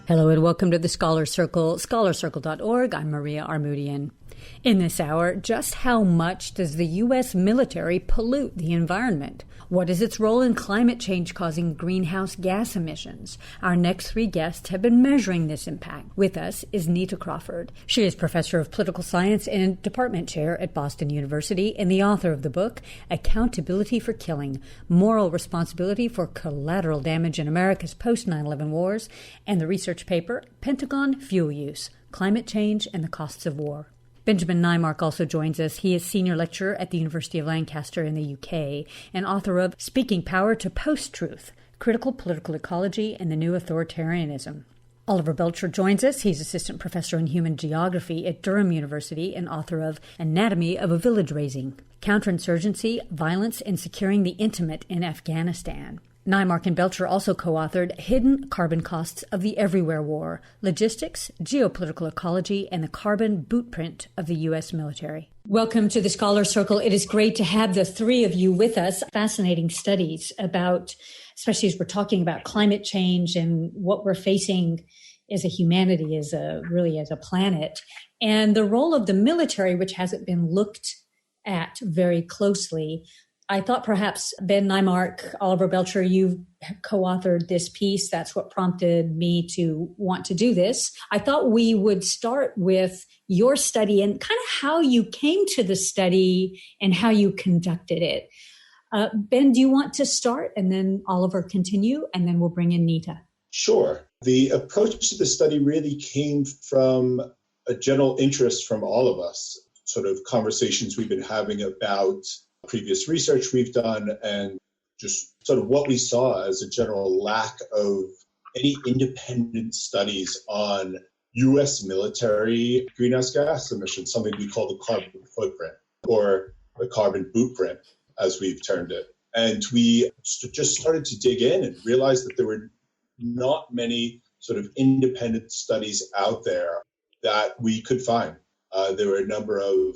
Hello and welcome to the Scholar Circle, Scholarcircle.org. I'm Maria Armoudian. In this hour, just how much does the U.S. military pollute the environment? What is its role in climate change causing greenhouse gas emissions? Our next three guests have been measuring this impact. With us is Neta Crawford. She is professor of political science and department chair at Boston University and the author of the book, Accountability for Killing, Moral Responsibility for Collateral Damage in America's Post-9/11 Wars, and the research paper, Pentagon Fuel Use, Climate Change and the Costs of War. Benjamin Neimark also joins us. He is senior lecturer at the University of Lancaster in the UK and author of Speaking Power to Post-Truth, Critical Political Ecology and the New Authoritarianism. Oliver Belcher joins us. He's assistant professor in human geography at Durham University and author of Anatomy of a Village Raising, Counterinsurgency, Violence, and Securing the Intimate in Afghanistan. Neimark and Belcher also co-authored Hidden Carbon Costs of the Everywhere War, Logistics, Geopolitical Ecology, and the Carbon Bootprint of the U.S. Military. Welcome to the Scholar Circle. It is great to have the three of you with us. Fascinating studies about, especially as we're talking about climate change and what we're facing as a humanity, as a planet, and the role of the military, which hasn't been looked at very closely. I thought perhaps Ben Neimark, Oliver Belcher, you co-authored this piece. That's what prompted me to want to do this. I thought we would start with your study and kind of how you came to the study and how you conducted it. Ben, do you want to start and then Oliver continue and then we'll bring in Neta? Sure. The approach to the study really came from a general interest from all of us, sort of conversations we've been having about previous research we've done and just sort of what we saw as a general lack of any independent studies on U.S. military greenhouse gas emissions, something we call the carbon footprint or the carbon bootprint, as we've termed it. And we just started to dig in and realized that there were not many sort of independent studies out there that we could find. There were a number of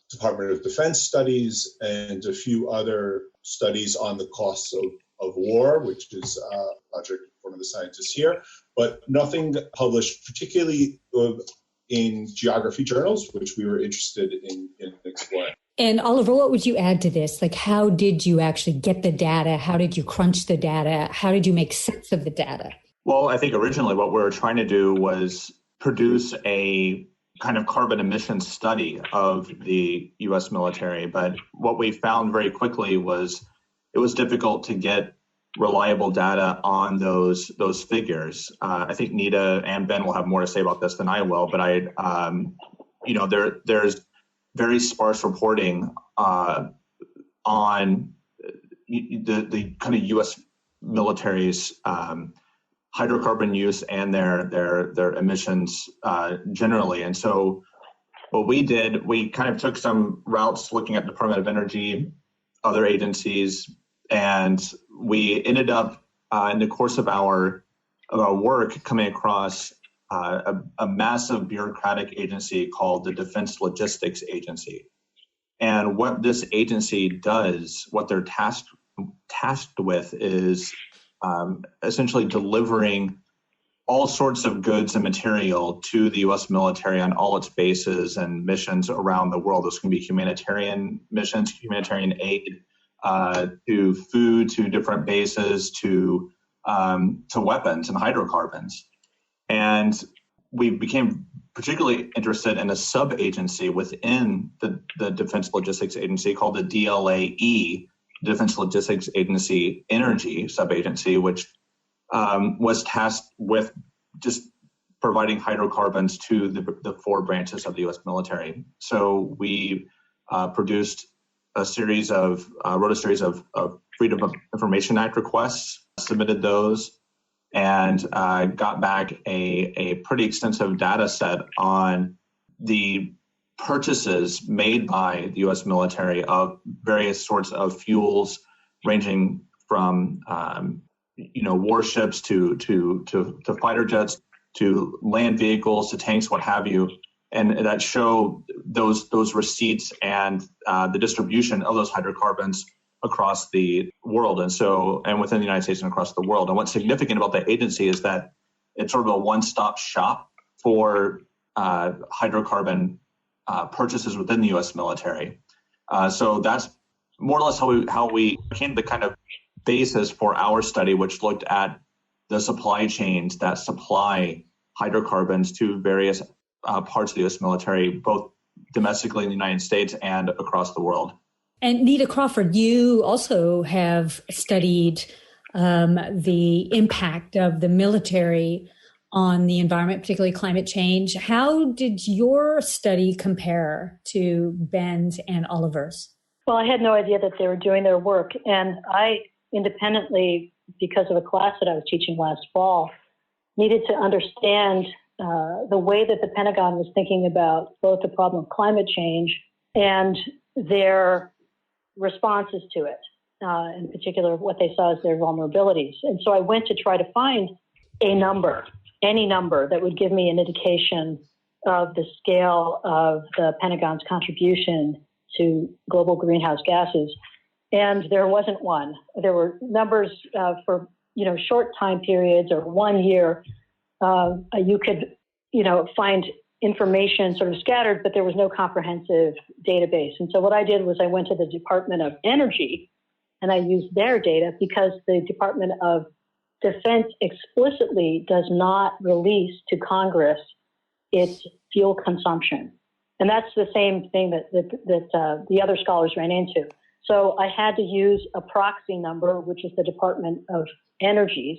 Department of Defense studies and a few other studies on the costs of war, which is a project of one of the scientists here, but nothing published particularly in geography journals, which we were interested in exploring. And Oliver, what would you add to this? Like, how did you actually get the data? How did you crunch the data? How did you make sense of the data? Well, I think originally what we were trying to do was produce a kind of carbon emissions study of the U.S. military. But what we found very quickly was it was difficult to get reliable data on those figures. I think Neta and Ben will have more to say about this than I will, but there's very sparse reporting on the kind of U.S. military's hydrocarbon use and their emissions generally. And so what we did, we kind of took some routes looking at the Department of Energy, other agencies, and we ended up in the course of our work coming across a massive bureaucratic agency called the Defense Logistics Agency. And what this agency does, what they're tasked with is essentially delivering all sorts of goods and material to the U.S. military on all its bases and missions around the world. Those can be humanitarian missions, humanitarian aid, to food, to different bases, to weapons and hydrocarbons. And we became particularly interested in a sub-agency within the Defense Logistics Agency called the DLAE, Defense Logistics Agency Energy Sub-Agency, which was tasked with just providing hydrocarbons to the four branches of the U.S. military. So we wrote a series of Freedom of Information Act requests, submitted those, and got back a pretty extensive data set on the purchases made by the U.S. military of various sorts of fuels, ranging from warships to fighter jets, to land vehicles, to tanks, what have you, and that show those receipts and the distribution of those hydrocarbons across the world, and within the United States and across the world. And what's significant about that agency is that it's sort of a one-stop shop for hydrocarbon purchases within the U.S. military. So that's more or less how we came to the kind of basis for our study, which looked at the supply chains that supply hydrocarbons to various parts of the U.S. military, both domestically in the United States and across the world. And Neta Crawford, you also have studied the impact of the military on the environment, particularly climate change. How did your study compare to Ben's and Oliver's? Well, I had no idea that they were doing their work. And I independently, because of a class that I was teaching last fall, needed to understand the way that the Pentagon was thinking about both the problem of climate change and their responses to it, in particular, what they saw as their vulnerabilities. And so I went to try to find a number, any number that would give me an indication of the scale of the Pentagon's contribution to global greenhouse gases. And there wasn't one. There were numbers for, short time periods or 1 year. You could, find information sort of scattered, but there was no comprehensive database. And so what I did was I went to the Department of Energy and I used their data because the Department of Defense explicitly does not release to Congress its fuel consumption. And that's the same thing that the other scholars ran into. So I had to use a proxy number, which is the Department of Energy's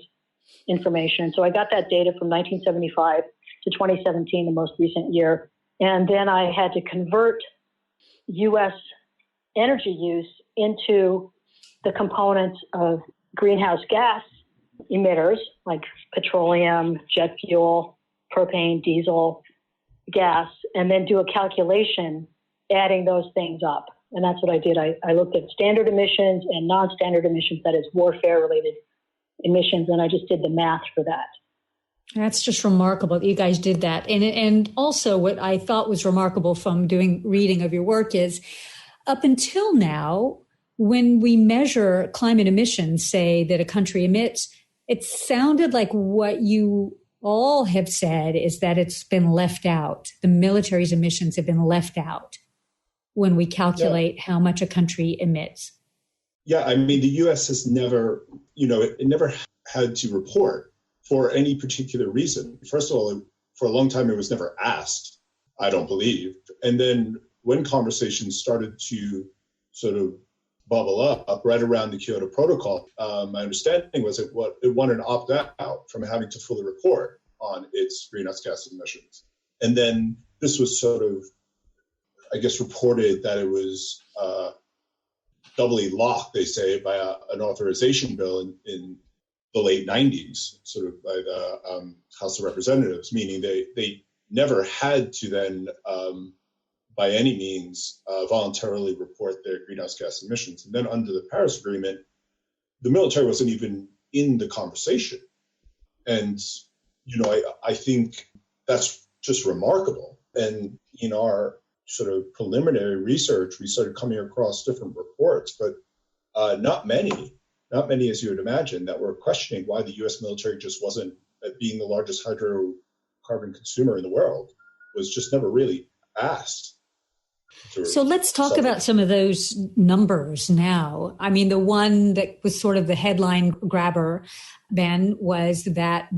information. So I got that data from 1975 to 2017, the most recent year. And then I had to convert U.S. energy use into the components of greenhouse gas emitters like petroleum, jet fuel, propane, diesel, gas, and then do a calculation adding those things up. And that's what I did. I looked at standard emissions and non-standard emissions, that is warfare-related emissions, and I just did the math for that. That's just remarkable that you guys did that. And also what I thought was remarkable from reading of your work is up until now, when we measure climate emissions, say that a country emits, it sounded like what you all have said is that it's been left out. The military's emissions have been left out when we calculate how much a country emits. Yeah, I mean, the U.S. has never, it never had to report for any particular reason. First of all, for a long time, it was never asked, I don't believe. And then when conversations started to sort of bubble up right around the Kyoto Protocol, my understanding was it wanted to opt out from having to fully report on its greenhouse gas emissions. And then this was sort of, I guess, reported that it was doubly locked, they say, by an authorization bill in the late 90s, sort of by the House of Representatives, meaning they never had to then, by any means, voluntarily report their greenhouse gas emissions. And then under the Paris Agreement, the military wasn't even in the conversation. And, I think that's just remarkable. And in our sort of preliminary research, we started coming across different reports, but not many, as you would imagine, that were questioning why the U.S. military just wasn't, being the largest hydrocarbon consumer in the world, was just never really asked. So let's talk about some of those numbers now. I mean, the one that was sort of the headline grabber, Ben, was that,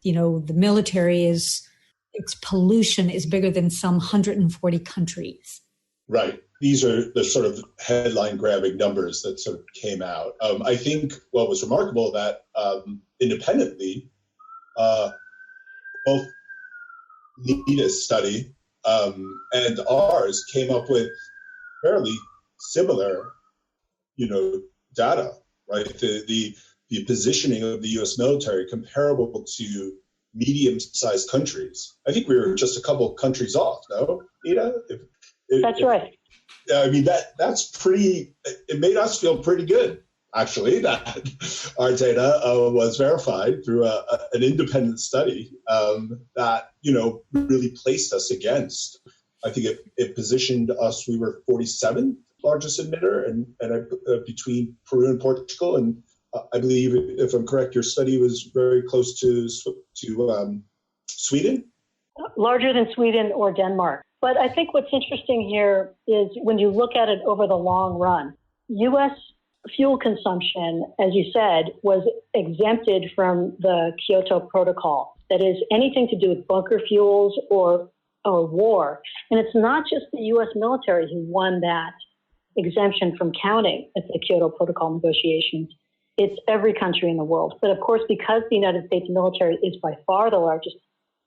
the military its pollution is bigger than some 140 countries. Right. These are the sort of headline grabbing numbers that sort of came out. I think what was remarkable that independently, both Neta's study and ours came up with fairly similar, data, right? The positioning of the U.S. military comparable to medium-sized countries. I think we were just a couple of countries off, no, Neta? That's right. I mean, that's pretty, it made us feel pretty good, actually, that our data was verified through an independent study that, really placed us against. I think it positioned us, we were 47th largest emitter and between Peru and Portugal, and I believe, if I'm correct, your study was very close to Sweden? Larger than Sweden or Denmark. But I think what's interesting here is when you look at it over the long run, U.S. fuel consumption, as you said, was exempted from the Kyoto Protocol. That is, anything to do with bunker fuels or war. And it's not just the U.S. military who won that exemption from counting at the Kyoto Protocol negotiations. It's every country in the world. But of course, because the United States military is by far the largest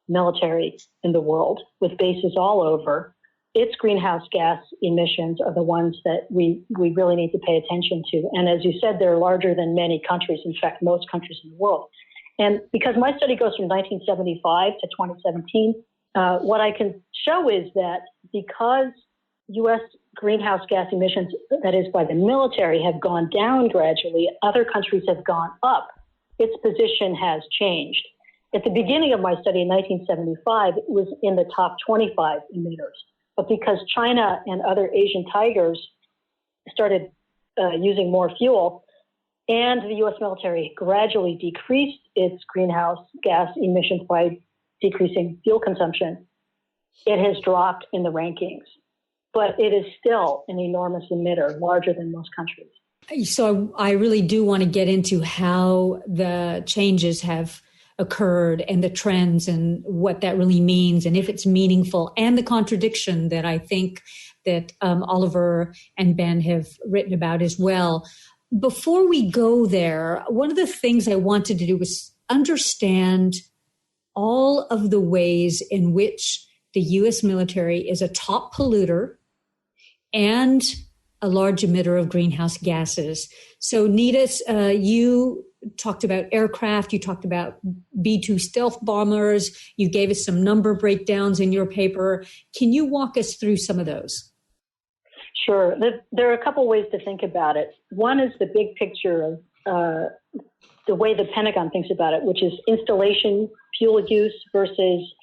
military in the world, with bases all over, its greenhouse gas emissions are the ones that we really need to pay attention to. And as you said, they're larger than many countries, in fact, most countries in the world. And because my study goes from 1975 to 2017, what I can show is that because U.S. greenhouse gas emissions, that is by the military, have gone down gradually, other countries have gone up, its position has changed. At the beginning of my study in 1975, it was in the top 25 emitters. But because China and other Asian tigers started using more fuel, and the U.S. military gradually decreased its greenhouse gas emissions by decreasing fuel consumption, it has dropped in the rankings. But it is still an enormous emitter, larger than most countries. So I really do want to get into how the changes have occurred and the trends and what that really means and if it's meaningful, and the contradiction that I think that Oliver and Ben have written about as well. Before we go there, one of the things I wanted to do was understand all of the ways in which the U.S. military is a top polluter and a large emitter of greenhouse gases. So Neta, you talked about aircraft, you talked about B-2 stealth bombers, you gave us some number breakdowns in your paper. Can you walk us through some of those? Sure. There are a couple ways to think about it. One is the big picture of the way the Pentagon thinks about it, which is installation fuel use versus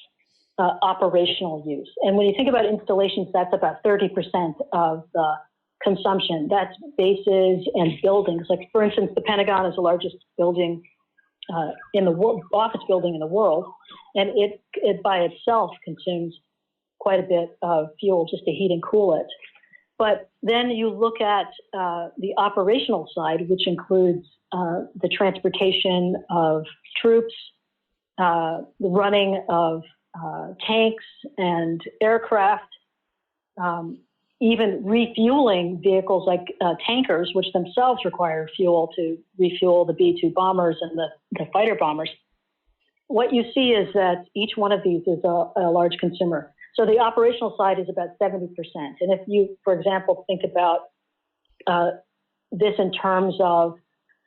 operational use. And when you think about installations, that's about 30% of the consumption. That's bases and buildings. Like, for instance, the Pentagon is the largest building in the world, office building in the world, and it by itself consumes quite a bit of fuel just to heat and cool it. But then you look at the operational side, which includes the transportation of troops, the running of tanks and aircraft, even refueling vehicles like tankers, which themselves require fuel to refuel the B-2 bombers and the fighter bombers. What you see is that each one of these is a large consumer. So the operational side is about 70%. And if you, for example, think about this in terms of,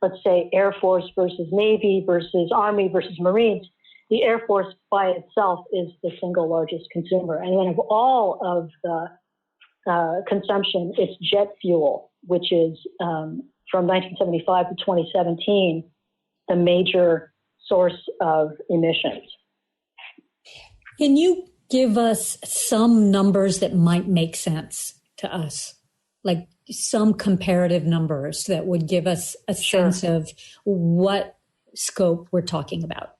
let's say, Air Force versus Navy versus Army versus Marines, the Air Force by itself is the single largest consumer. And then of all of the consumption, it's jet fuel, which is from 1975 to 2017, the major source of emissions. Can you give us some numbers that might make sense to us, like some comparative numbers that would give us a sense of what scope we're talking about?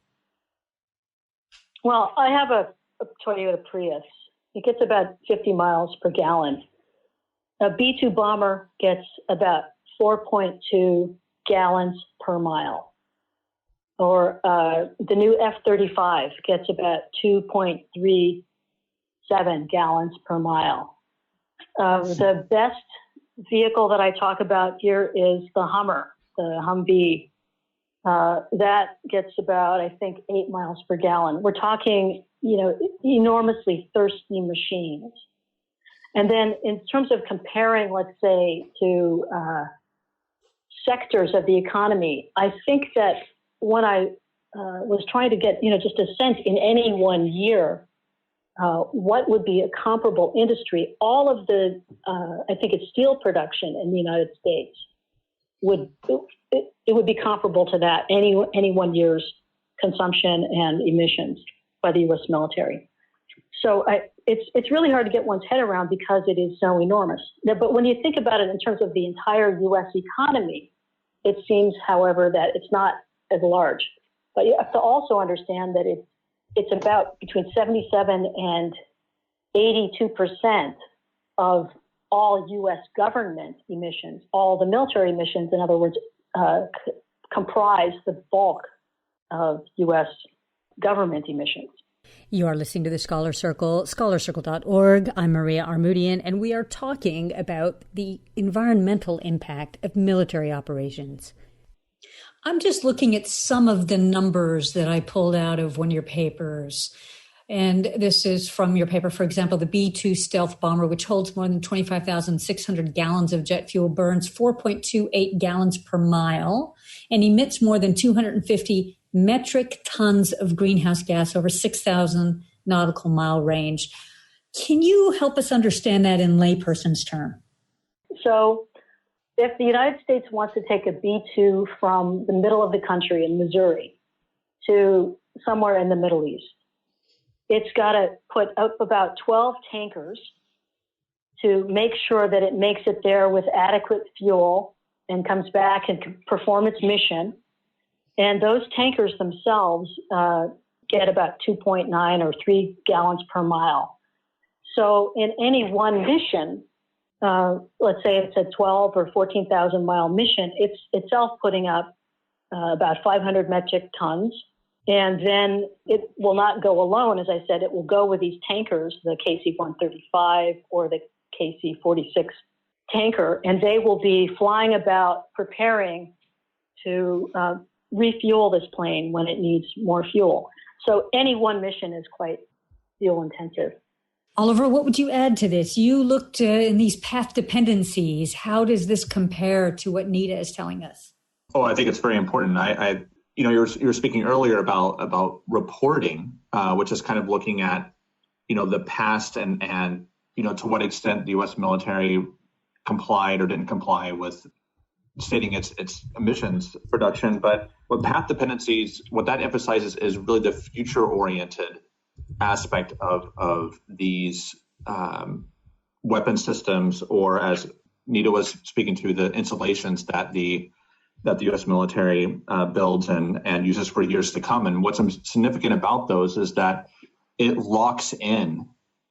Well, I have a Toyota Prius. It gets about 50 miles per gallon. A B-2 bomber gets about 4.2 gallons per mile. Or the new F-35 gets about 2.37 gallons per mile. The best vehicle that I talk about here is the Hummer, the Humvee. That gets about, I think, 8 miles per gallon. We're talking, enormously thirsty machines. And then in terms of comparing, let's say, to sectors of the economy, I think that when I was trying to get, just a sense in any one year, what would be a comparable industry, all of the, I think it's steel production in the United States it would be comparable to that, any 1 year's consumption and emissions by the U.S. military. So it's really hard to get one's head around because it is so enormous. But when you think about it in terms of the entire U.S. economy, It seems, however, that it's not as large. But you have to also understand that it's about between 77 and 82% of all U.S. government emissions, all the military emissions, in other words, comprise the bulk of U.S. government emissions. You are listening to the Scholar Circle, scholarcircle.org. I'm Maria Armoudian, and we are talking about the environmental impact of military operations. I'm just looking at some of the numbers that I pulled out of one of your papers. And this is from your paper, for example, the B-2 stealth bomber, which holds more than 25,600 gallons of jet fuel, burns 4.28 gallons per mile, and emits more than 250 metric tons of greenhouse gas over 6,000 nautical mile range. Can you help us understand that in layperson's terms? So if the United States wants to take a B-2 from the middle of the country in Missouri to somewhere in the Middle East, it's got to put up about 12 tankers to make sure that it makes it there with adequate fuel and comes back and can perform its mission. And those tankers themselves get about 2.9 or 3 gallons per mile. So in any one mission, let's say it's a 12 or 14,000 mile mission, it's itself putting up about 500 metric tons. And then it will not go alone. As I said, it will go with these tankers, the KC-135 or the KC-46 tanker, and they will be flying about preparing to refuel this plane when it needs more fuel. So any one mission is quite fuel intensive. Oliver, what would you add to this? You looked in these path dependencies. How does this compare to what Neta is telling us? Oh, I think it's very important. You were speaking earlier about reporting, which is kind of looking at, the past and to what extent the U.S. military complied or didn't comply with stating its emissions production. But what path dependencies, what that emphasizes is really the future-oriented aspect of these weapon systems, or as Neta was speaking to, the installations that the U.S. military builds and uses for years to come. And what's significant about those is that it locks in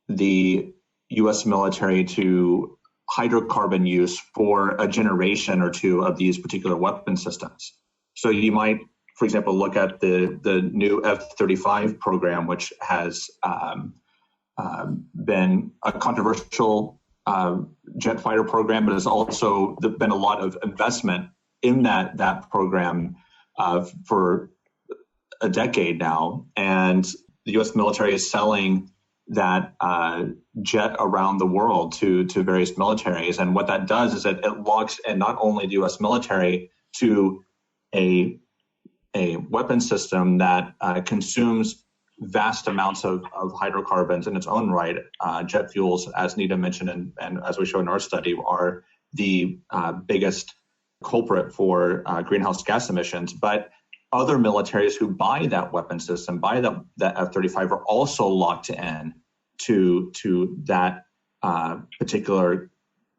the U.S. military to hydrocarbon use for a generation or two of these particular weapon systems. So you might, for example, look at the new F-35 program, which has been a controversial jet fighter program, but has also been a lot of investment in that program for a decade now. And the U.S. military is selling that jet around the world to various militaries. And what that does is it locks in not only the U.S. military to a weapon system that consumes vast amounts of hydrocarbons in its own right. Jet fuels, as Neta mentioned, and as we show in our study, are the biggest culprit for greenhouse gas emissions. But other militaries who buy that weapon system, buy that F-35, are also locked in to that particular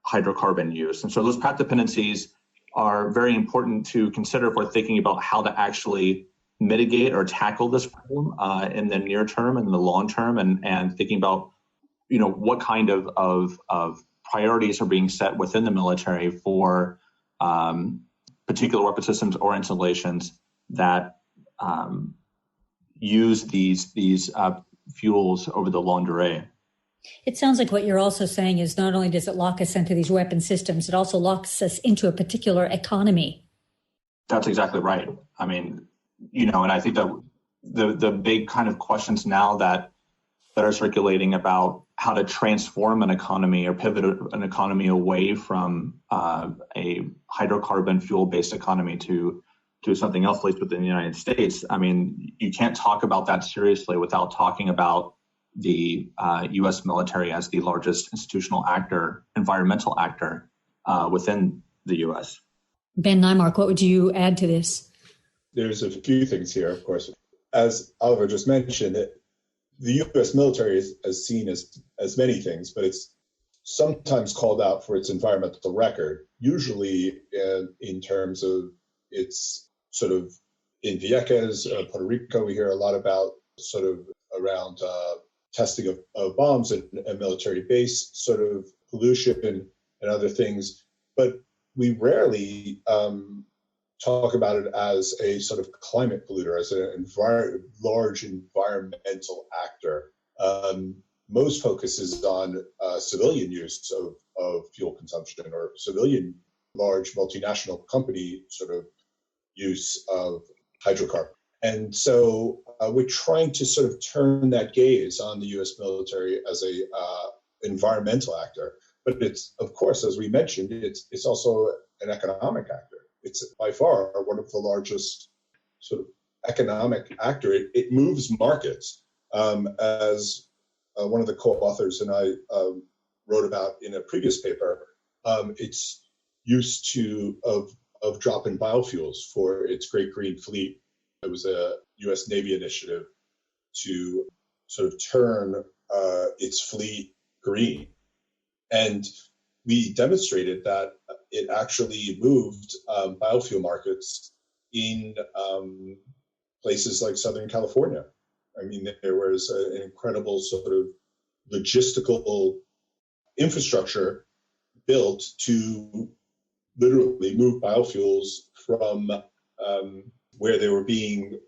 hydrocarbon use. And so those path dependencies are very important to consider if we're thinking about how to actually mitigate or tackle this problem in the near term and the long term, and thinking about what kind of priorities are being set within the military for particular weapon systems or installations that use these fuels over the long duration. It sounds like what you're also saying is not only does it lock us into these weapon systems, it also locks us into a particular economy. That's exactly right. I mean, and I think that the big kind of questions now that are circulating about how to transform an economy or pivot an economy away from a hydrocarbon fuel-based economy to something else, at least within the United States. I mean, you can't talk about that seriously without talking about the U.S. military as the largest institutional actor, environmental actor within the U.S. Ben Neimark, what would you add to this? There's a few things here, of course. As Oliver just mentioned, the U.S. military is seen as many things, but it's sometimes called out for its environmental record, usually in terms of It's sort of in Vieques, Puerto Rico, we hear a lot about sort of around testing of bombs and military base sort of pollution and other things. But we rarely talk about it as a sort of climate polluter, as a large environmental actor. Most focus is on civilian use of fuel consumption or civilian large multinational company sort of use of hydrocarbon. And so we're trying to sort of turn that gaze on the U.S. military as a environmental actor. But it's, of course, as we mentioned, it's also an economic actor. It's by far one of the largest sort of economic actor. It moves markets, as one of the co-authors and I wrote about in a previous paper. It's use of drop-in biofuels for its Great Green Fleet. It was a U.S. Navy initiative to sort of turn its fleet green. And we demonstrated that it actually moved biofuel markets in places like Southern California. I mean, there was an incredible sort of logistical infrastructure built to literally move biofuels from where they were being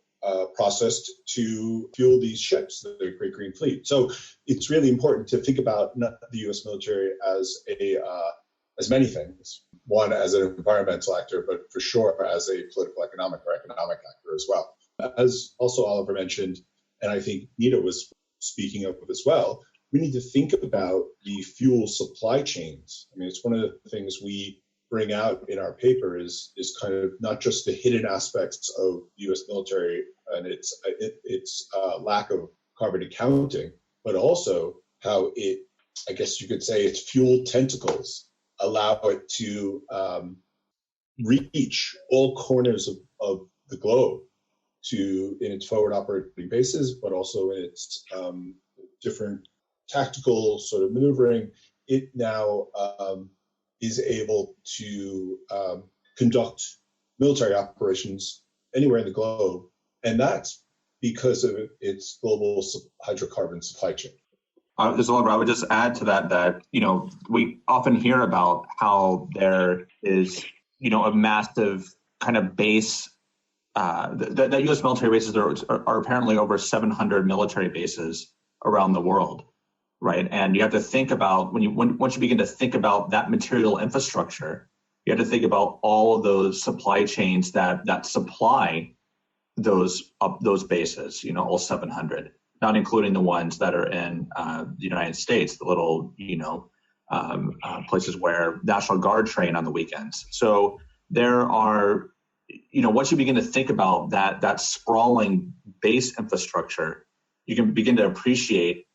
processed to fuel these ships, the Great Green Fleet. So it's really important to think about not the U.S. military as many things. One, as an environmental actor, but for sure as a political, economic actor as well. As also Oliver mentioned, and I think Nita was speaking of as well, we need to think about the fuel supply chains. I mean, it's one of the things we bring out in our paper is kind of not just the hidden aspects of the U.S. military and its lack of carbon accounting, but also how it, I guess you could say, its fuel tentacles allow it to reach all corners of the globe in its forward operating bases, but also in its different tactical sort of maneuvering. It now is able to conduct military operations anywhere in the globe, and that's because of its global hydrocarbon supply chain. Oliver, I would just add to that, we often hear about how there is, a massive kind of base, that U.S. military bases are apparently over 700 military bases around the world, right? And you have to think about, once you begin to think about that material infrastructure, you have to think about all of those supply chains that supply those bases, all 700. Not including the ones that are in the United States, the little, places where National Guard train on the weekends. So there are, once you begin to think about that sprawling base infrastructure, you can begin to appreciate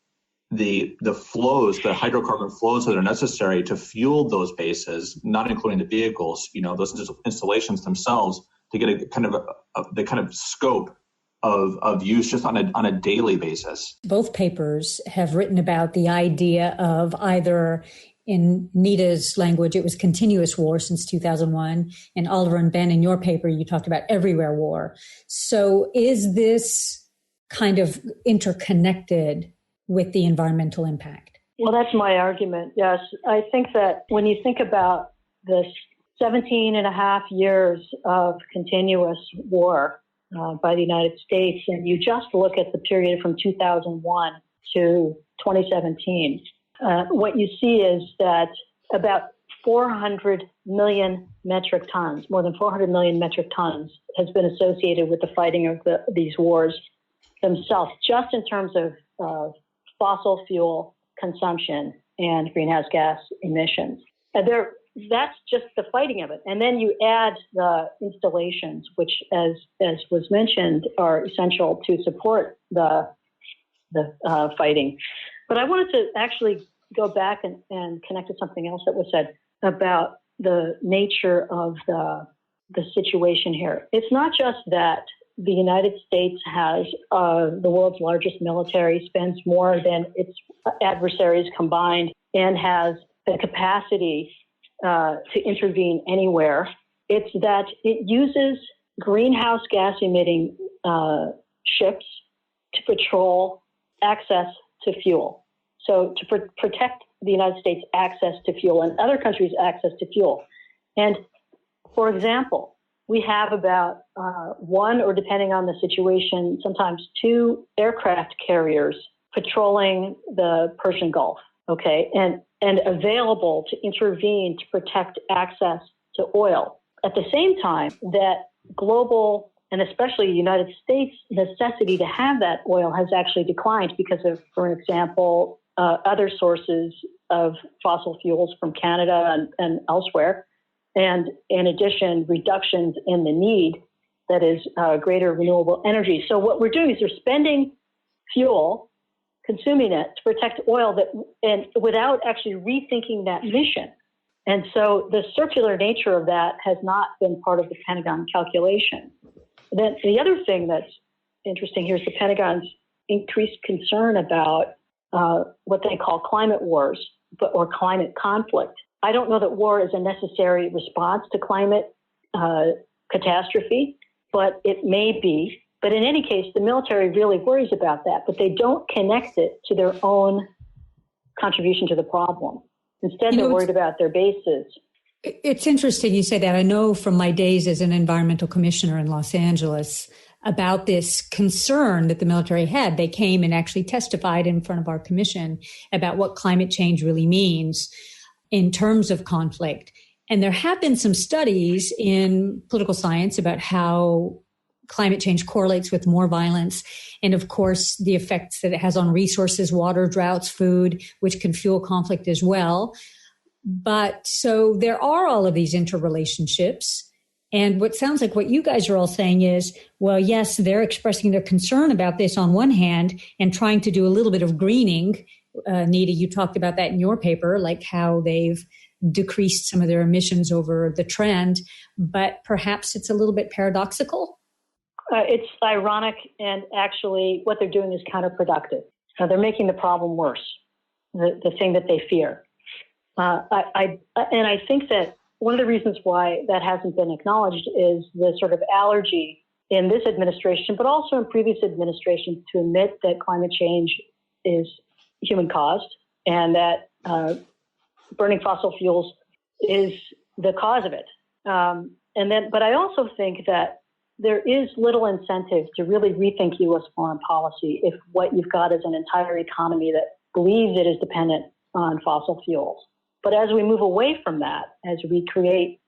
the flows, the hydrocarbon flows that are necessary to fuel those bases, not including the vehicles, those installations themselves, to get a kind of the kind of scope of use just on a daily basis. Both papers have written about the idea of either, in Nita's language, it was continuous war since 2001. And Oliver and Ben, in your paper, you talked about everywhere war. So is this kind of interconnected with the environmental impact? Well, that's my argument, yes. I think that when you think about this 17 and a half years of continuous war, by the United States, and you just look at the period from 2001 to 2017, what you see is that about 400 million metric tons, more than 400 million metric tons, has been associated with the fighting of these wars themselves, just in terms of fossil fuel consumption and greenhouse gas emissions. That's just the fighting of it. And then you add the installations, which, as was mentioned, are essential to support the fighting. But I wanted to actually go back and connect to something else that was said about the nature of the situation here. It's not just that the United States has the world's largest military, spends more than its adversaries combined, and has the capacity to intervene anywhere It's that it uses greenhouse gas emitting ships to patrol access to fuel. So to protect the United States' access to fuel and other countries' access to fuel. And for example, we have about one, or depending on the situation, sometimes two aircraft carriers patrolling the Persian Gulf, okay, and available to intervene to protect access to oil. At the same time, that global, and especially the United States, necessity to have that oil has actually declined because of, for example, other sources of fossil fuels from Canada and elsewhere. And in addition, reductions in the need, that is greater renewable energy. So what we're doing is we're spending fuel, consuming it to protect oil and without actually rethinking that mission. And so the circular nature of that has not been part of the Pentagon calculation. Then the other thing that's interesting here is the Pentagon's increased concern about what they call climate wars or climate conflict. I don't know that war is a necessary response to climate catastrophe, but it may be. But in any case, the military really worries about that, but they don't connect it to their own contribution to the problem. Instead, they're worried about their bases. It's interesting you say that. I know from my days as an environmental commissioner in Los Angeles about this concern that the military had. They came and actually testified in front of our commission about what climate change really means in terms of conflict. And there have been some studies in political science about how climate change correlates with more violence. And of course, the effects that it has on resources, water, droughts, food, which can fuel conflict as well. But so there are all of these interrelationships. And what sounds like what you guys are all saying is, well, yes, they're expressing their concern about this on one hand and trying to do a little bit of greening. Nita, you talked about that in your paper, like how they've decreased some of their emissions over the trend, but perhaps it's a little bit paradoxical. It's ironic, and actually what they're doing is counterproductive. They're making the problem worse, the thing that they fear. I think that one of the reasons why that hasn't been acknowledged is the sort of allergy in this administration, but also in previous administrations, to admit that climate change is human caused and that burning fossil fuels is the cause of it. But I also think that there is little incentive to really rethink U.S. foreign policy if what you've got is an entire economy that believes it is dependent on fossil fuels. But as we move away from that, as we create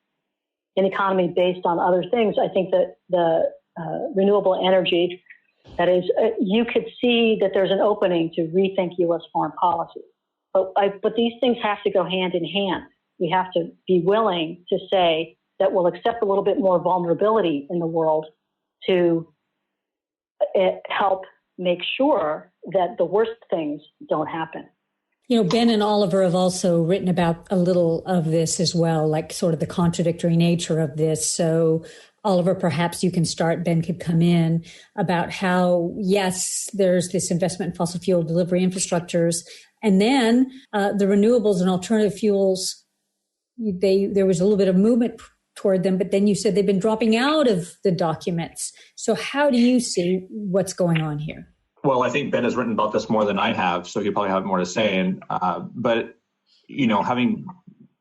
an economy based on other things, I think that the renewable energy, that is, you could see that there's an opening to rethink U.S. foreign policy. But these things have to go hand in hand. We have to be willing to say that we'll accept a little bit more vulnerability in the world to help make sure that the worst things don't happen. You know, Ben and Oliver have also written about a little of this as well, like sort of the contradictory nature of this. So Oliver, perhaps you can start, Ben could come in, about how, yes, there's this investment in fossil fuel delivery infrastructures, and then the renewables and alternative fuels, there was a little bit of movement toward them, but then you said they've been dropping out of the documents. So how do you see what's going on here? Well, I think Ben has written about this more than I have, so he'll probably have more to say. But, you know, having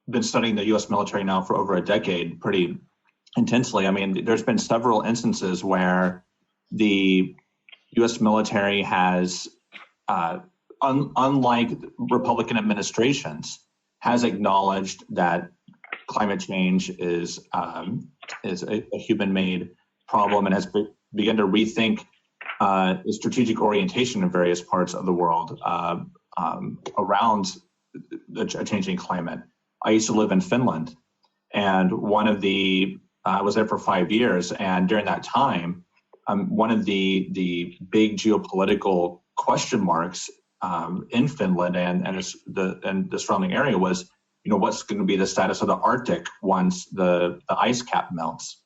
been studying the U.S. military now for over a decade pretty intensely, I mean, there's been several instances where the U.S. military has, unlike Republican administrations, has acknowledged that climate change is a human-made problem and has begun to rethink strategic orientation in various parts of the world around a changing climate. I used to live in Finland, and I was there for 5 years, and during that time, one of the big geopolitical question marks in Finland and the surrounding area was, you know, what's going to be the status of the Arctic once the ice cap melts.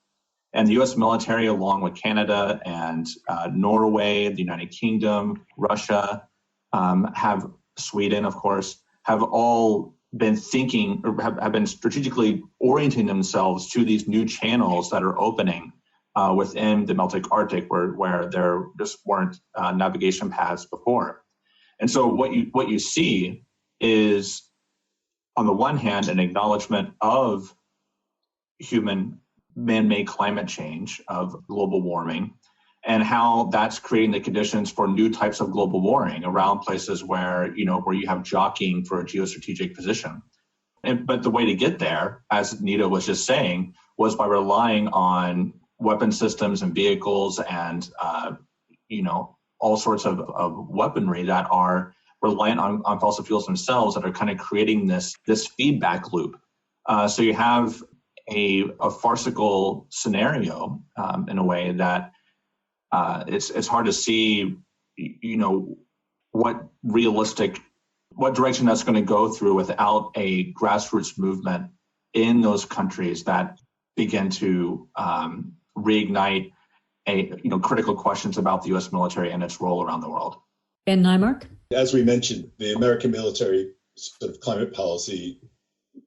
And the U.S. military, along with Canada and Norway, the United Kingdom, Russia, have Sweden, of course, have all been thinking or have been strategically orienting themselves to these new channels that are opening within the melting Arctic where there just weren't navigation paths before. And so what you see is, on the one hand, an acknowledgement of human man-made climate change, of global warming, and how that's creating the conditions for new types of global warming around places where you have jockeying for a geostrategic position. But the way to get there, as Neta was just saying, was by relying on weapon systems and vehicles and all sorts of weaponry that are reliant on fossil fuels themselves, that are kind of creating this feedback loop. So you have a farcical scenario in a way that it's hard to see, what direction that's going to go through without a grassroots movement in those countries that begin to reignite critical questions about the U.S. military and its role around the world. Ben Neimark? As we mentioned, the American military sort of climate policy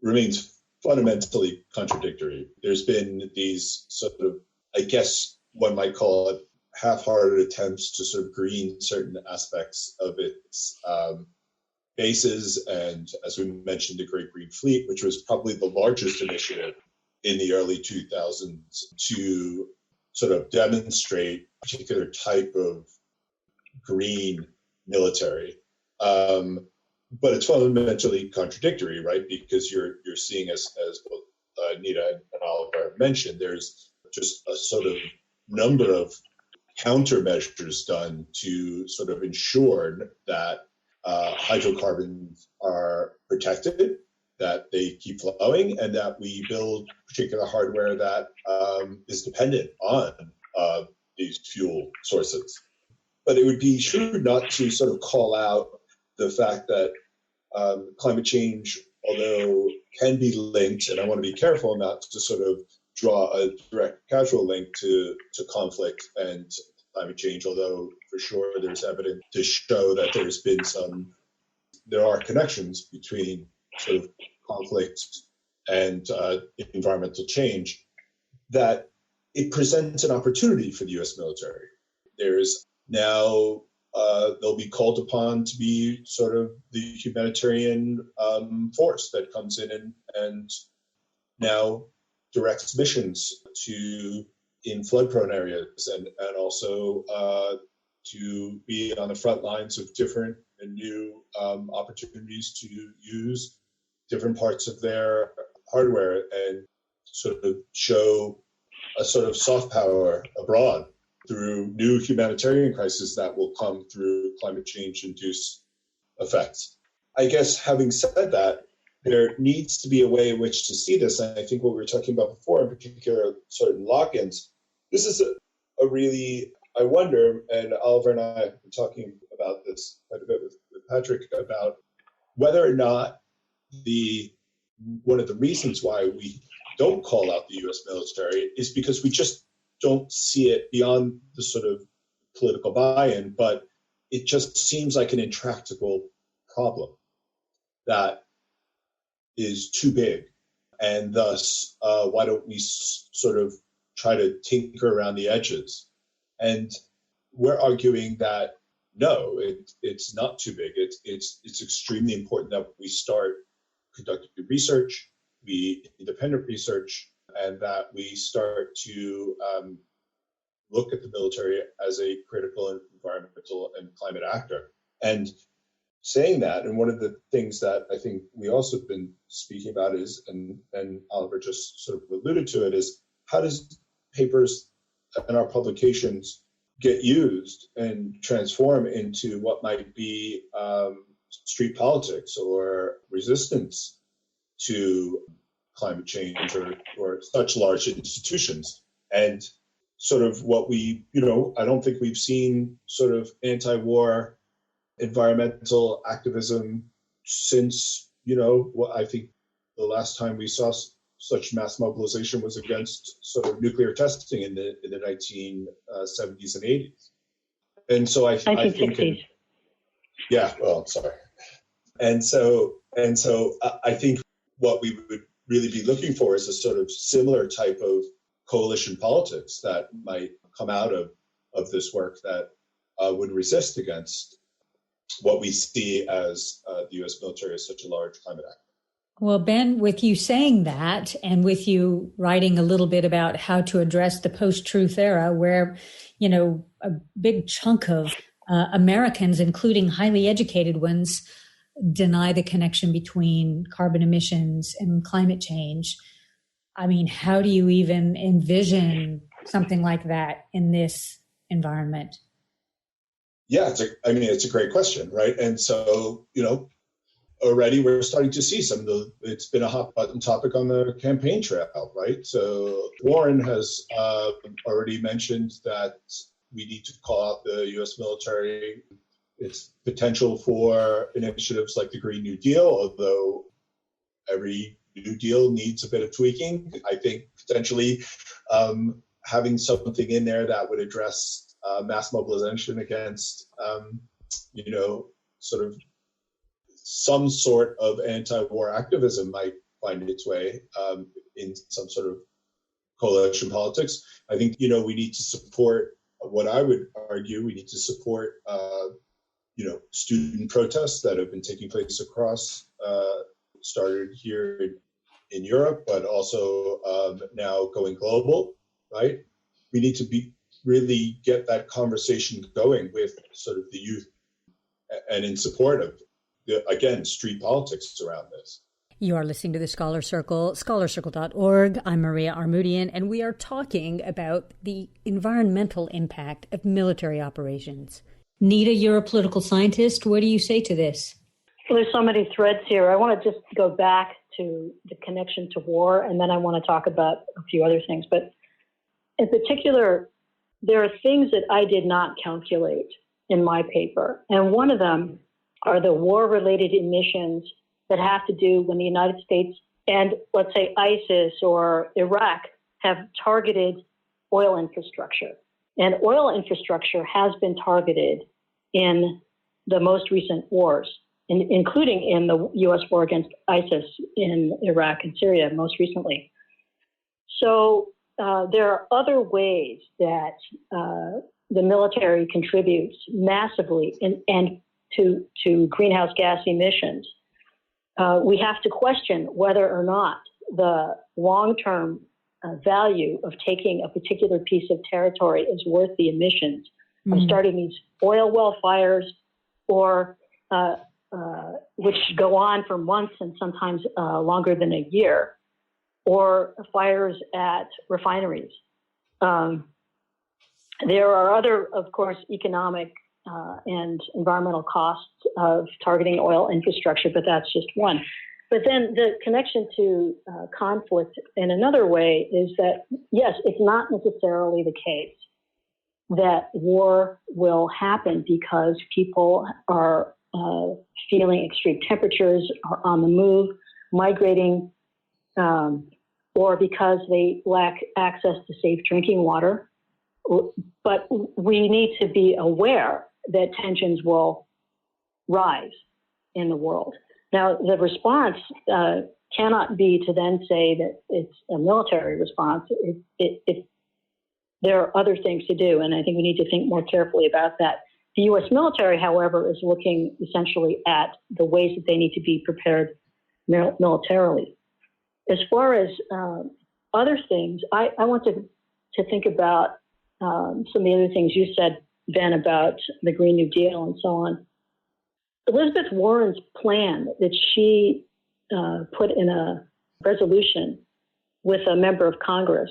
remains fundamentally contradictory. There's been these sort of, I guess one might call it, half-hearted attempts to sort of green certain aspects of its bases. And as we mentioned, the Great Green Fleet, which was probably the largest initiative in the early 2000s to sort of demonstrate a particular type of green military. But it's fundamentally contradictory, right? Because you're seeing, as both Neta and Oliver mentioned, there's just a sort of number of countermeasures done to sort of ensure that hydrocarbons are protected, that they keep flowing, and that we build particular hardware that is dependent on these fuel sources. But it would be shrewd not to sort of call out the fact that climate change, although can be linked, and I want to be careful not to sort of draw a direct causal link to conflict and climate change, although for sure there's evidence to show that there are connections between sort of conflict and environmental change, that it presents an opportunity for the U.S. military. There's now they'll be called upon to be sort of the humanitarian force that comes in and now directs missions in flood-prone areas and also to be on the front lines of different and new opportunities to use different parts of their hardware and sort of show a sort of soft power abroad through new humanitarian crises that will come through climate change-induced effects. I guess having said that, there needs to be a way in which to see this. And I think what we were talking about before, in particular, certain lock-ins, this is a really, I wonder, and Oliver and I have been talking about this quite a bit with Patrick, about whether or not one of the reasons why we don't call out the U.S. military is because we just don't see it beyond the sort of political buy-in, but it just seems like an intractable problem that is too big. And thus, why don't we sort of try to tinker around the edges? And we're arguing that, no, it's not too big. It's extremely important that we start conducting research, independent research, and that we start to look at the military as a critical environmental and climate actor. And saying that, and one of the things that I think we also have been speaking about is, and Oliver just sort of alluded to it, is how does papers and our publications get used and transform into what might be street politics or resistance to climate change or such large institutions. And sort of what I don't think we've seen sort of anti-war environmental activism since, I think the last time we saw such mass mobilization was against sort of nuclear testing in the 1970s and 80s. And so I think, sorry. And And so I think what we would really be looking for is a sort of similar type of coalition politics that might come out of this work that would resist against what we see as the U.S. military as such a large climate actor. Well, Ben, with you saying that and with you writing a little bit about how to address the post-truth era where, a big chunk of Americans, including highly educated ones, deny the connection between carbon emissions and climate change. I mean, how do you even envision something like that in this environment? Yeah, it's a great question, right? And so, already we're starting to see it's been a hot button topic on the campaign trail, right? So Warren has already mentioned that we need to call out the U.S. military, its potential for initiatives like the Green New Deal, although every New Deal needs a bit of tweaking. I think potentially having something in there that would address mass mobilization against, sort of some sort of anti-war activism might find its way in some sort of coalition politics. I think, we need to support what I would argue we need to support, student protests that have been taking place across, started here in Europe, but also now going global, right? We need to really get that conversation going with sort of the youth and in support of, again, street politics around this. You are listening to the Scholar Circle, scholarcircle.org. I'm Maria Armoudian, and we are talking about the environmental impact of military operations. Neta, you're a political scientist. What do you say to this? Well, there's so many threads here. I want to just go back to the connection to war, and then I want to talk about a few other things. But in particular, there are things that I did not calculate in my paper. And one of them are the war-related emissions that have to do when the United States and, let's say, ISIS or Iraq have targeted oil infrastructure. And oil infrastructure has been targeted in the most recent wars, including in the U.S. war against ISIS in Iraq and Syria most recently. So there are other ways that the military contributes massively and to greenhouse gas emissions. We have to question whether or not the long-term value of taking a particular piece of territory is worth the emissions of starting these oil well fires, or which go on for months and sometimes longer than a year, or fires at refineries. There are other, of course, economic and environmental costs of targeting oil infrastructure, but that's just one. But then the connection to conflict in another way is that, yes, it's not necessarily the case that war will happen because people are feeling extreme temperatures, are on the move, migrating, or because they lack access to safe drinking water. But we need to be aware that tensions will rise in the world. Now, the response cannot be to then say that it's a military response. There are other things to do, and I think we need to think more carefully about that. The U.S. military, however, is looking essentially at the ways that they need to be prepared militarily. As far as other things, I want to think about some of the other things you said, Ben, about the Green New Deal and so on. Elizabeth Warren's plan that she put in a resolution with a member of Congress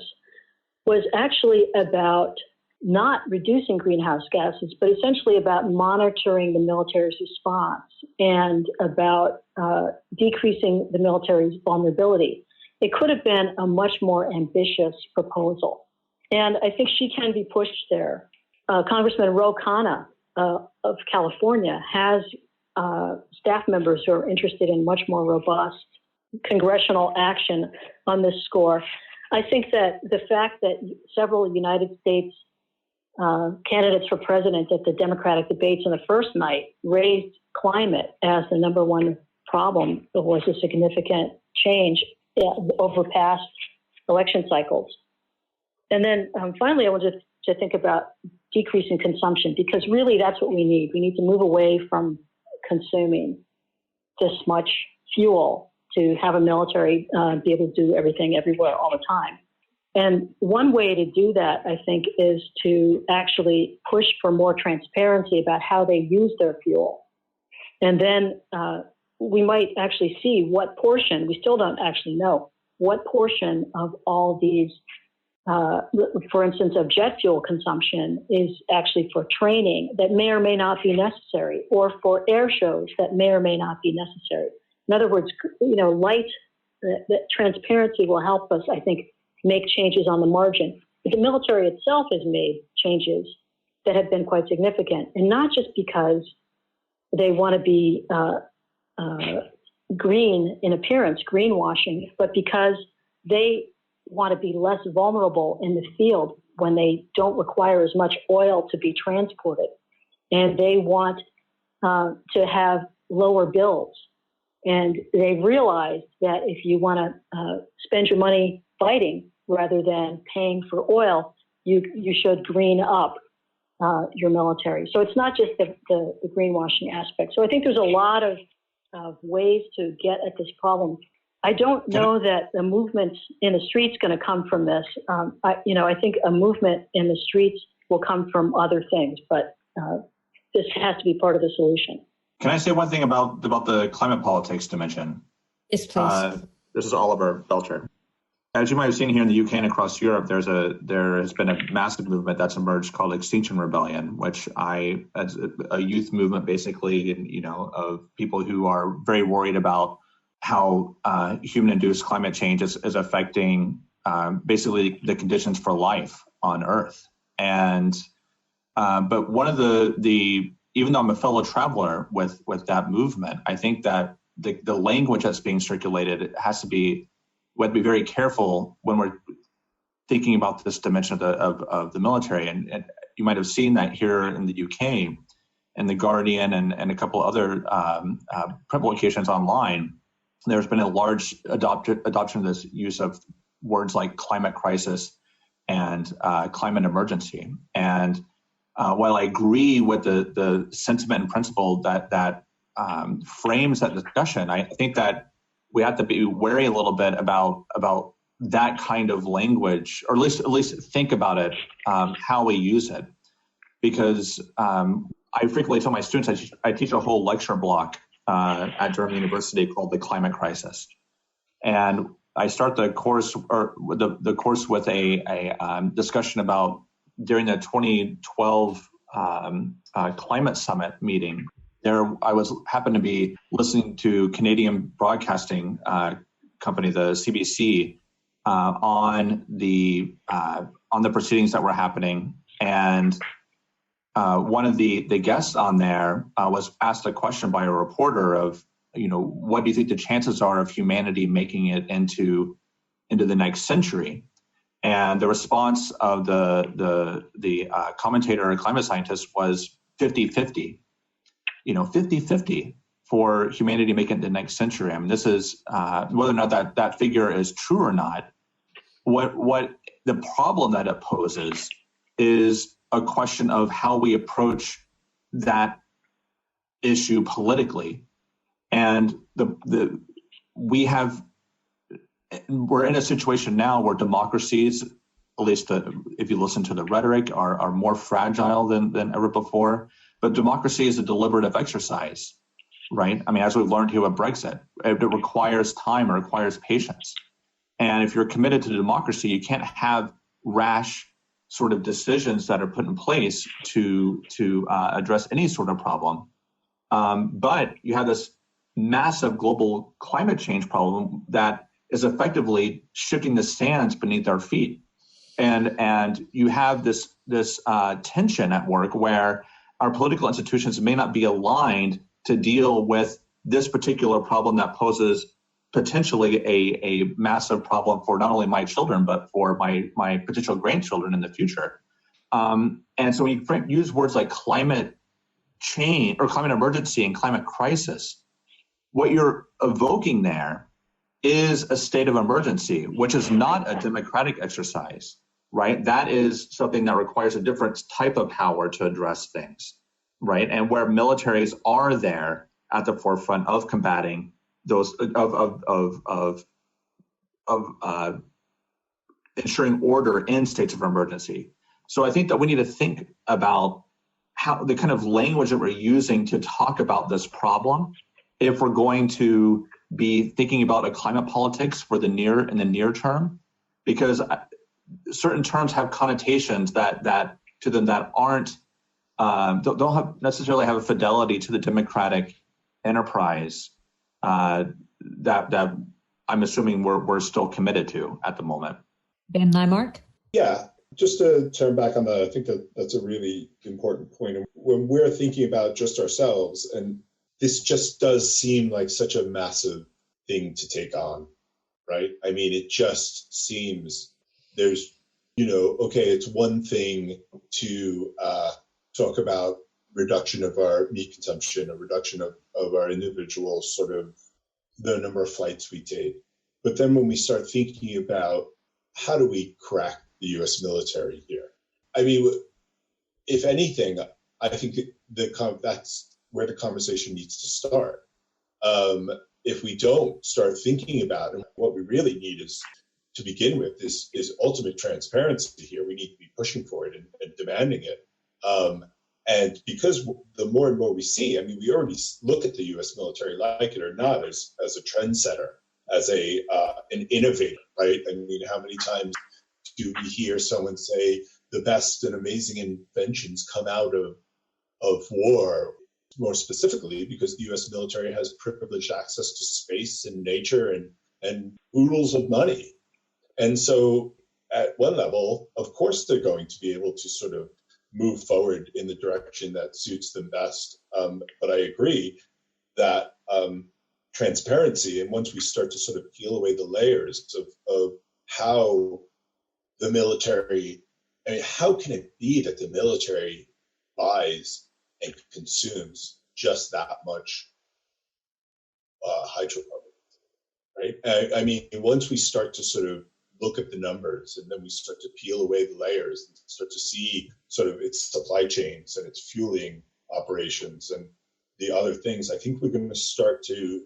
was actually about not reducing greenhouse gases, but essentially about monitoring the military's response and about decreasing the military's vulnerability. It could have been a much more ambitious proposal. And I think she can be pushed there. Congressman Ro Khanna of California has staff members who are interested in much more robust congressional action on this score. I think that the fact that several United States candidates for president at the Democratic debates on the first night raised climate as the number one problem was a significant change over past election cycles. And then finally, I wanted to think about decreasing consumption, because really that's what we need. We need to move away from consuming this much fuel to have a military be able to do everything everywhere all the time. And one way to do that, I think, is to actually push for more transparency about how they use their fuel. And then we might actually see what portion, we still don't actually know, what portion of all these, for instance, of jet fuel consumption is actually for training that may or may not be necessary, or for air shows that may or may not be necessary. In other words, that transparency will help us, I think, make changes on the margin. But the military itself has made changes that have been quite significant, and not just because they want to be green in appearance, greenwashing, but because they want to be less vulnerable in the field when they don't require as much oil to be transported. And they want to have lower bills. And they've realized that if you want to spend your money fighting rather than paying for oil, you should green up your military. So it's not just the greenwashing aspect. So I think there's a lot of ways to get at this problem. I don't know that the movement in the streets going to come from this. I think a movement in the streets will come from other things, but this has to be part of the solution. Can I say one thing about the climate politics dimension? Yes, please. This is Oliver Belcher. As you might have seen here in the UK and across Europe, there has been a massive movement that's emerged called Extinction Rebellion, which as a youth movement, basically, of people who are very worried about how human-induced climate change is affecting basically the conditions for life on Earth. And but one of the even though I'm a fellow traveler with that movement, I think that the language that's being circulated has to be. We have to be very careful when we're thinking about this dimension of the military. And you might have seen that here in the UK, and The Guardian and a couple other print publications online. There's been a large adoption of this use of words like climate crisis and climate emergency. And while I agree with the sentiment and principle that frames that discussion, I think that we have to be wary a little bit about that kind of language, or at least think about it, how we use it. Because I frequently tell my students I teach a whole lecture block at Durham University called The Climate Crisis. And I start the course the course with a discussion about during the 2012 climate summit meeting. There, I happened to be listening to Canadian Broadcasting Company, the CBC, on the proceedings that were happening, and one of the guests on there was asked a question by a reporter of, what do you think the chances are of humanity making it into the next century? And the response of the commentator or climate scientist was 50-50. 50-50 for humanity making it the next century. I mean, this is whether or not that figure is true or not. What the problem that it poses is a question of how we approach that issue politically. And we're in a situation now where democracies, at least if you listen to the rhetoric, are more fragile than ever before. But democracy is a deliberative exercise, right? I mean, as we've learned here with Brexit, it requires time, it requires patience. And if you're committed to democracy, you can't have rash sort of decisions that are put in place to address any sort of problem. But you have this massive global climate change problem that is effectively shifting the sands beneath our feet. And you have this tension at work where our political institutions may not be aligned to deal with this particular problem that poses potentially a massive problem for not only my children, but for my potential grandchildren in the future. And so when you use words like climate change or climate emergency and climate crisis, what you're evoking there is a state of emergency, which is not a democratic exercise, right? That is something that requires a different type of power to address things, right? And where militaries are there at the forefront of combating those, of ensuring order in states of emergency. So I think that we need to think about how the kind of language that we're using to talk about this problem, if we're going to be thinking about a climate politics for the near term, because certain terms have connotations that to them that aren't don't necessarily have a fidelity to the democratic enterprise that I'm assuming we're still committed to at the moment. Ben Neimark? Yeah, just to turn back on I think that's a really important point. When we're thinking about just ourselves, and this just does seem like such a massive thing to take on, right? I mean, it just seems there's, okay, it's one thing to talk about reduction of our meat consumption, a reduction of our individual sort of the number of flights we take. But then when we start thinking about how do we crack the U.S. military here? I mean, if anything, I think that's where the conversation needs to start. If we don't start thinking about it, what we really need is, to begin with, is ultimate transparency here. We need to be pushing for it and demanding it. And because the more and more we see, I mean, we already look at the U.S. military, like it or not, as a trendsetter, as an innovator, right? I mean, how many times do we hear someone say the best and amazing inventions come out of war? More specifically, because the U.S. military has privileged access to space and nature and oodles of money. And so at one level, of course, they're going to be able to sort of move forward in the direction that suits them best. But I agree that transparency, and once we start to sort of peel away the layers of how the military, I mean, how can it be that the military buys and consumes just that much hydrocarbons, right? I mean, once we start to sort of look at the numbers and then we start to peel away the layers and start to see sort of its supply chains and its fueling operations and the other things, I think we're going to start to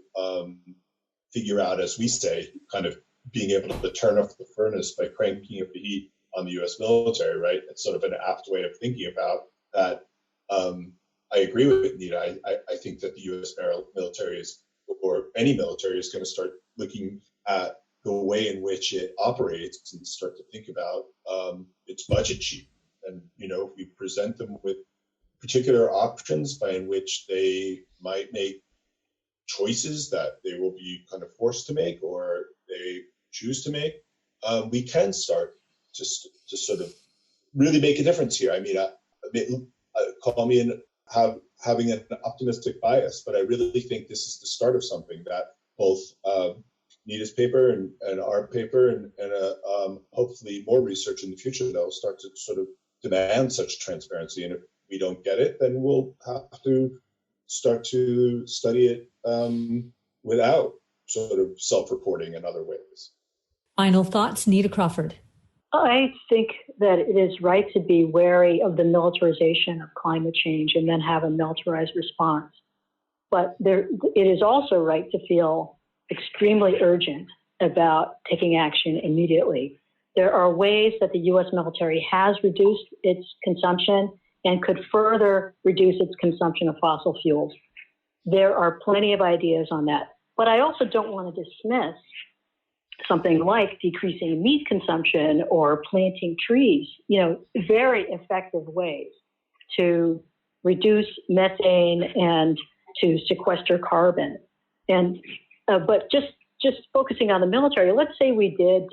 figure out, as we say, kind of being able to turn off the furnace by cranking up the heat on the U.S. military, right? It's sort of an apt way of thinking about that. I agree with Nita. I think that the U.S. military is, or any military, is going to start looking at the way in which it operates and start to think about its budget sheet. And, if we present them with particular options by in which they might make choices that they will be kind of forced to make or they choose to make, we can start to sort of really make a difference here. I mean, call me having an optimistic bias, but I really think this is the start of something that both Nita's paper and our paper and hopefully more research in the future that will start to sort of demand such transparency. And if we don't get it, then we'll have to start to study it without sort of self-reporting in other ways. Final thoughts, Nita Crawford. I think that it is right to be wary of the militarization of climate change and then have a militarized response. But it is also right to feel extremely urgent about taking action immediately. There are ways that the U.S. military has reduced its consumption and could further reduce its consumption of fossil fuels. There are plenty of ideas on that. But I also don't want to dismiss something like decreasing meat consumption or planting trees, very effective ways to reduce methane and to sequester carbon. And but just focusing on the military, let's say we did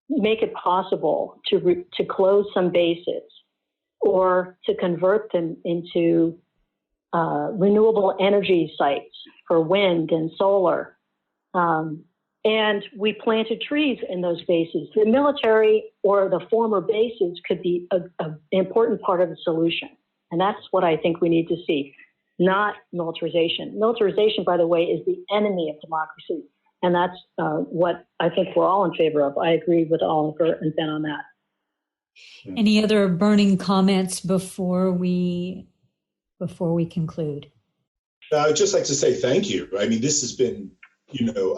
make it possible to close some bases or to convert them into renewable energy sites for wind and solar. And we planted trees in those bases. The military or the former bases could be an important part of the solution. And that's what I think we need to see. not militarization. Militarization, by the way, is the enemy of democracy. And that's what I think we're all in favor of. I agree with Oliver and Ben on that. Any other burning comments before we conclude? I'd just like to say thank you. I mean, this has been,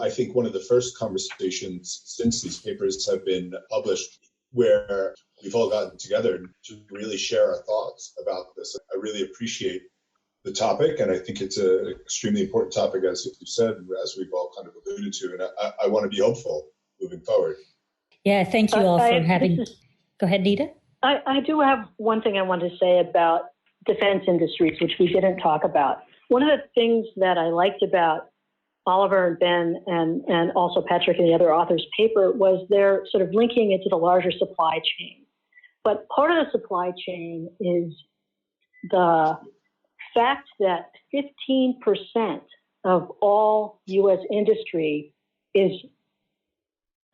I think one of the first conversations since these papers have been published where we've all gotten together to really share our thoughts about this. I really appreciate the topic, and I think it's an extremely important topic, as you said, as we've all kind of alluded to, and I want to be hopeful moving forward. Yeah, thank you all for having... Go ahead, Neta. I do have one thing I want to say about defense industries, which we didn't talk about. One of the things that I liked about Oliver and Ben and also Patrick and the other authors' paper was their sort of linking it to the larger supply chain. But part of the supply chain is the fact that 15% of all U.S. industry is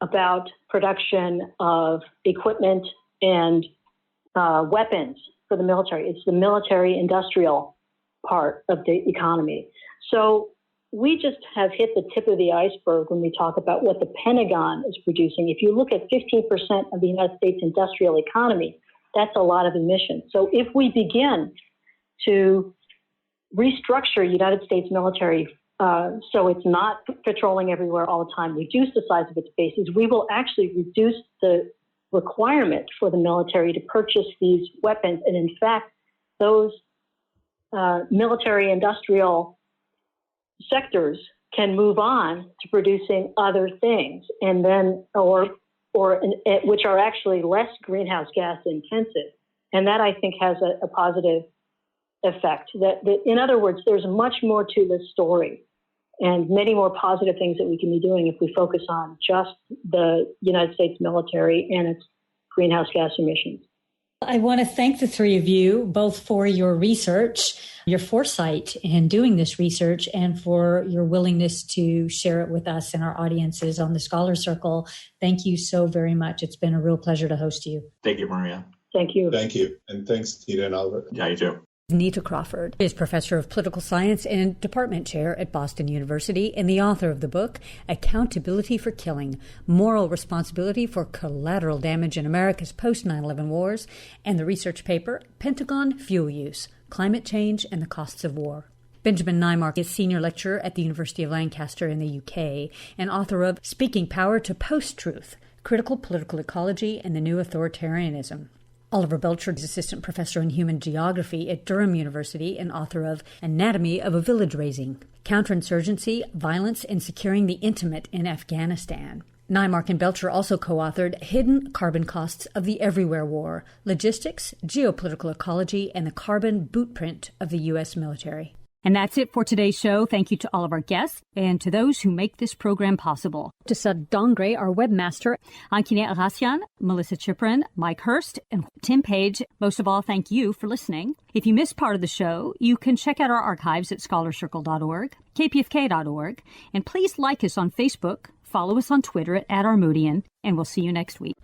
about production of equipment and weapons for the military. It's the military industrial part of the economy. So we just have hit the tip of the iceberg when we talk about what the Pentagon is producing. If you look at 15% of the United States industrial economy, that's a lot of emissions. So if we begin to restructure United States military so it's not patrolling everywhere all the time, reduce the size of its bases, we will actually reduce the requirement for the military to purchase these weapons. And in fact, those military industrial sectors can move on to producing other things, and then which are actually less greenhouse gas intensive. And that, I think, has a positive effect. That in other words, there's much more to this story and many more positive things that we can be doing if we focus on just the United States military and its greenhouse gas emissions. I want to thank the three of you both for your research, your foresight in doing this research, and for your willingness to share it with us and our audiences on the Scholar Circle. Thank you so very much. It's been a real pleasure to host you. Thank you, Maria. Thank you. Thank you. And thanks, Neta and Oliver. Yeah, you too. Neta Crawford is professor of political science and department chair at Boston University and the author of the book, Accountability for Killing, Moral Responsibility for Collateral Damage in America's Post-9/11 Wars, and the research paper, Pentagon Fuel Use, Climate Change and the Costs of War. Benjamin Neimark is senior lecturer at the University of Lancaster in the UK and author of Speaking Power to Post-Truth, Critical Political Ecology and the New Authoritarianism. Oliver Belcher is assistant professor in human geography at Durham University and author of Anatomy of a Village Raising, Counterinsurgency, Violence, and Securing the Intimate in Afghanistan. Neimark and Belcher also co-authored Hidden Carbon Costs of the Everywhere War, Logistics, Geopolitical Ecology, and the Carbon Bootprint of the U.S. Military. And that's it for today's show. Thank you to all of our guests and to those who make this program possible. To Sud Dongre, our webmaster, Ankine Arasian, Melissa Chiprin, Mike Hurst, and Tim Page. Most of all, thank you for listening. If you missed part of the show, you can check out our archives at scholarcircle.org, kpfk.org, and please like us on Facebook, follow us on Twitter at Armoudian, and we'll see you next week.